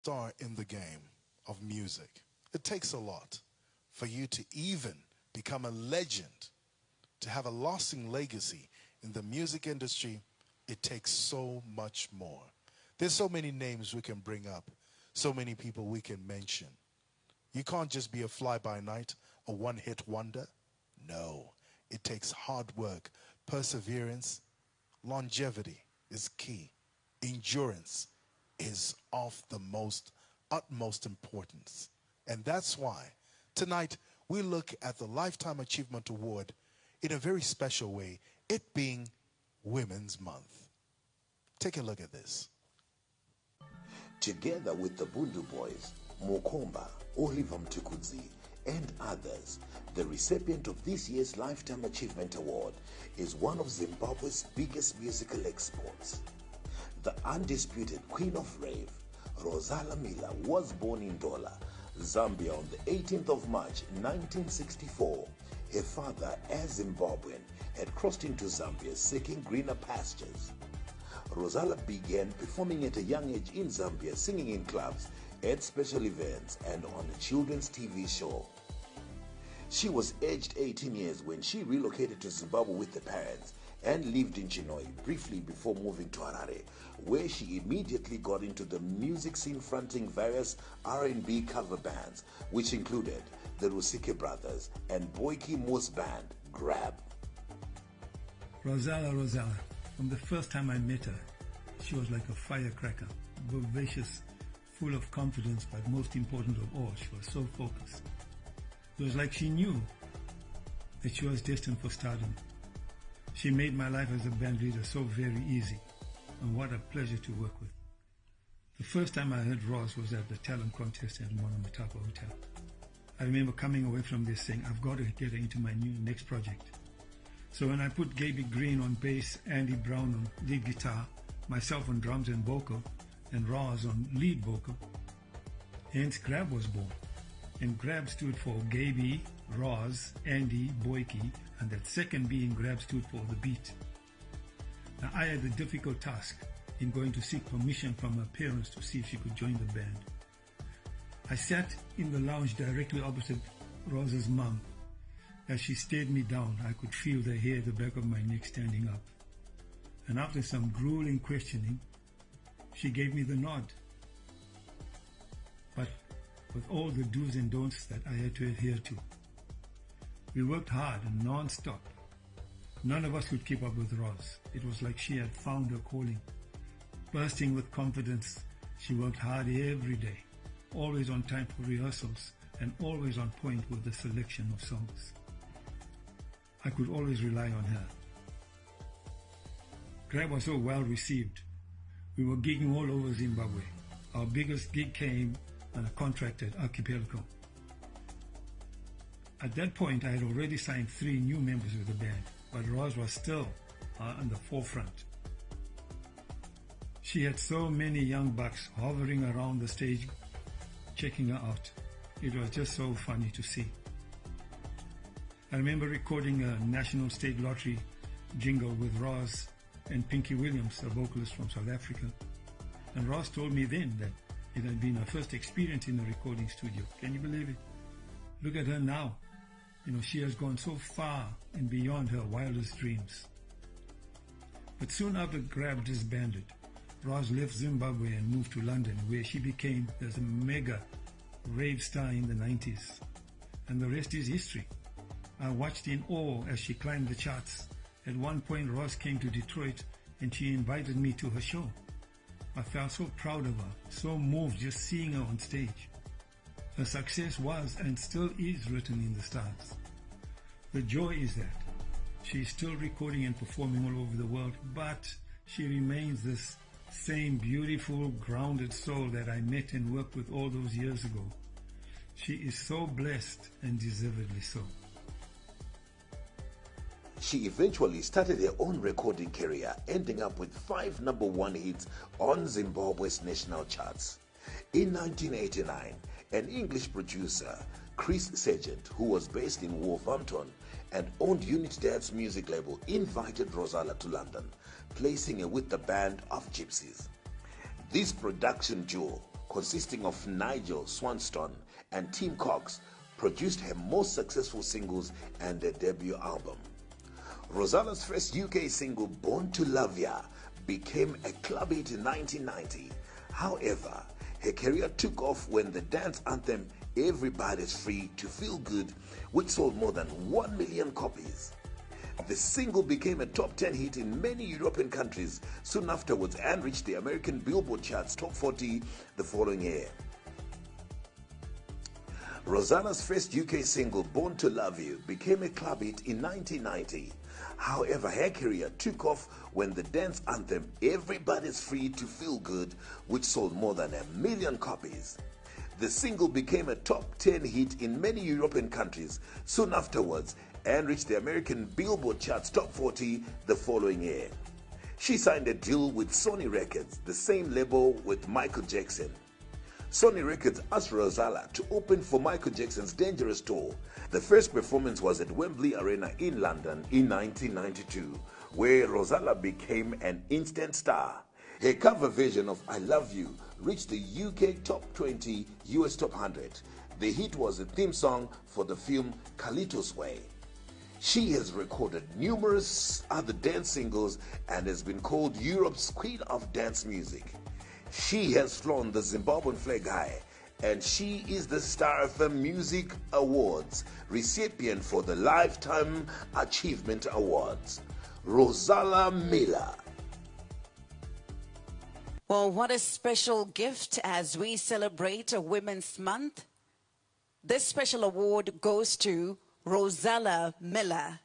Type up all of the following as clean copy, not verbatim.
Star in the game of music. It takes a lot for you to even become a legend, to have a lasting legacy in the music industry. It takes so much more. There's so many names we can bring up, so many people we can mention. You can't just be a fly-by-night, a one-hit wonder. No, it takes hard work, perseverance, longevity is key. Endurance is of the most utmost importance. And that's why tonight we look at the Lifetime Achievement Award in a very special way, it being Women's Month. Take a look at this. Together with the Bundu Boys, Mokomba, Oliver Mtukudzi, and others, the recipient of this year's Lifetime Achievement Award is one of Zimbabwe's biggest musical exports. The undisputed Queen of Rave, Rozalla Miller, was born in Dola, Zambia on the 18th of March 1964. Her father, as Zimbabwean, had crossed into Zambia seeking greener pastures. Rozalla began performing at a young age in Zambia, singing in clubs, at special events, and on a children's TV show. She was aged 18 years when she relocated to Zimbabwe with her parents and lived in Chinoy briefly before moving to Harare, where she immediately got into the music scene, fronting various R&B cover bands, which included the Rusike Brothers and Boyki Moose band, Grab. Rozalla. From the first time I met her, she was like a firecracker, vivacious, full of confidence, but most important of all, she was so focused. It was like she knew that she was destined for stardom. She made my life as a band leader so very easy, and what a pleasure to work with. The first time I heard Roz was at the talent contest at Monomatapa Hotel. I remember coming away from this saying, I've got to get her into my next project. So when I put Gaby Green on bass, Andy Brown on lead guitar, myself on drums and vocal, and Roz on lead vocal, hence Grab was born. And Grab stood for Gaby, Roz, Andy, Boyki, and that second B in Grab stood for the beat. Now I had the difficult task in going to seek permission from her parents to see if she could join the band. I sat in the lounge directly opposite Roz's mom. As she stared me down, I could feel the hair at the back of my neck standing up. And after some grueling questioning, she gave me the nod. But with all the do's and don'ts that I had to adhere to. We worked hard and non-stop. None of us could keep up with Roz. It was like she had found her calling. Bursting with confidence, she worked hard every day, always on time for rehearsals, and always on point with the selection of songs. I could always rely on her. Grab was so well received. We were gigging all over Zimbabwe. Our biggest gig came on a contract at Archipelago. At that point, I had already signed 3 new members of the band, but Roz was still on the forefront. She had so many young bucks hovering around the stage, checking her out. It was just so funny to see. I remember recording a National State Lottery jingle with Roz and Pinky Williams, a vocalist from South Africa. And Roz told me then that it had been her first experience in a recording studio. Can you believe it? Look at her now. You know, she has gone so far and beyond her wildest dreams. But soon after Grab disbanded, Roz left Zimbabwe and moved to London, where she became a mega rave star in the 90s. And the rest is history. I watched in awe as she climbed the charts. At one point, Roz came to Detroit and she invited me to her show. I felt so proud of her, so moved just seeing her on stage. Her success was and still is written in the stars. The joy is that she is still recording and performing all over the world, but she remains this same beautiful, grounded soul that I met and worked with all those years ago. She is so blessed, and deservedly so. She eventually started her own recording career, ending up with 5 #1 hits on Zimbabwe's national charts. In 1989, an English producer, Chris Sargent, who was based in Wolverhampton and owned Unit Dad's music label, invited Rozalla to London, placing her with the band of Gypsies. This production duo consisting of Nigel Swanston and Tim Cox, produced her most successful singles and their debut album. Rozalla's first UK single, Born to Love Ya, became a club hit in 1990. However, her career took off when the dance anthem Everybody's Free to Feel Good, which sold more than 1 million copies. The single became a top 10 hit in many European countries soon afterwards and reached the American Billboard charts top 40 the following year. Rozalla's first UK single, Born to Love You, became a club hit in 1990. However, her career took off when the dance anthem Everybody's Free to Feel Good, which sold more than 1 million copies. The single became a top 10 hit in many European countries soon afterwards and reached the American Billboard charts top 40 the following year. She signed a deal with Sony Records, the same label with Michael Jackson. Sony Records asked Rozalla to open for Michael Jackson's Dangerous Tour. The first performance was at Wembley Arena in London in 1992, where Rozalla became an instant star. Her cover version of I Love You reached the UK Top 20, US Top 100. The hit was a theme song for the film Carlito's Way. She has recorded numerous other dance singles and has been called Europe's Queen of Dance Music. She has flown the Zimbabwean flag high, and she is the star of the Music Awards, recipient for the Lifetime Achievement Awards. Rozalla Miller. Well, what a special gift as we celebrate a Women's Month. This special award goes to Rozalla Miller.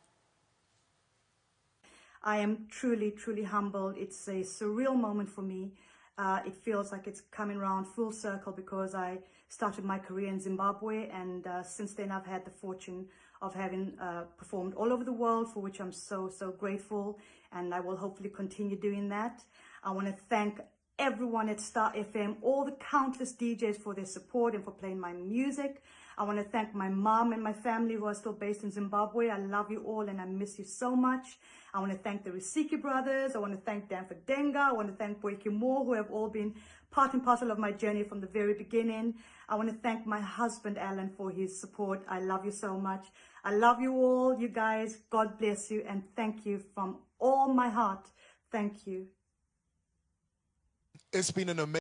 I am truly, truly humbled. It's a surreal moment for me. It feels like it's coming around full circle because I started my career in Zimbabwe, and since then I've had the fortune of having performed all over the world, for which I'm so, so grateful, and I will hopefully continue doing that. I want to thank everyone at Star FM, all the countless DJs for their support and for playing my music. I want to thank my mom and my family who are still based in Zimbabwe. I love you all and I miss you so much. I want to thank the Risiki brothers. I want to thank Dan Fadenga. I want to thank Boyke Moore, who have all been part and parcel of my journey from the very beginning. I want to thank my husband, Alan, for his support. I love you so much. I love you all, you guys. God bless you and thank you from all my heart. Thank you. It's been an amazing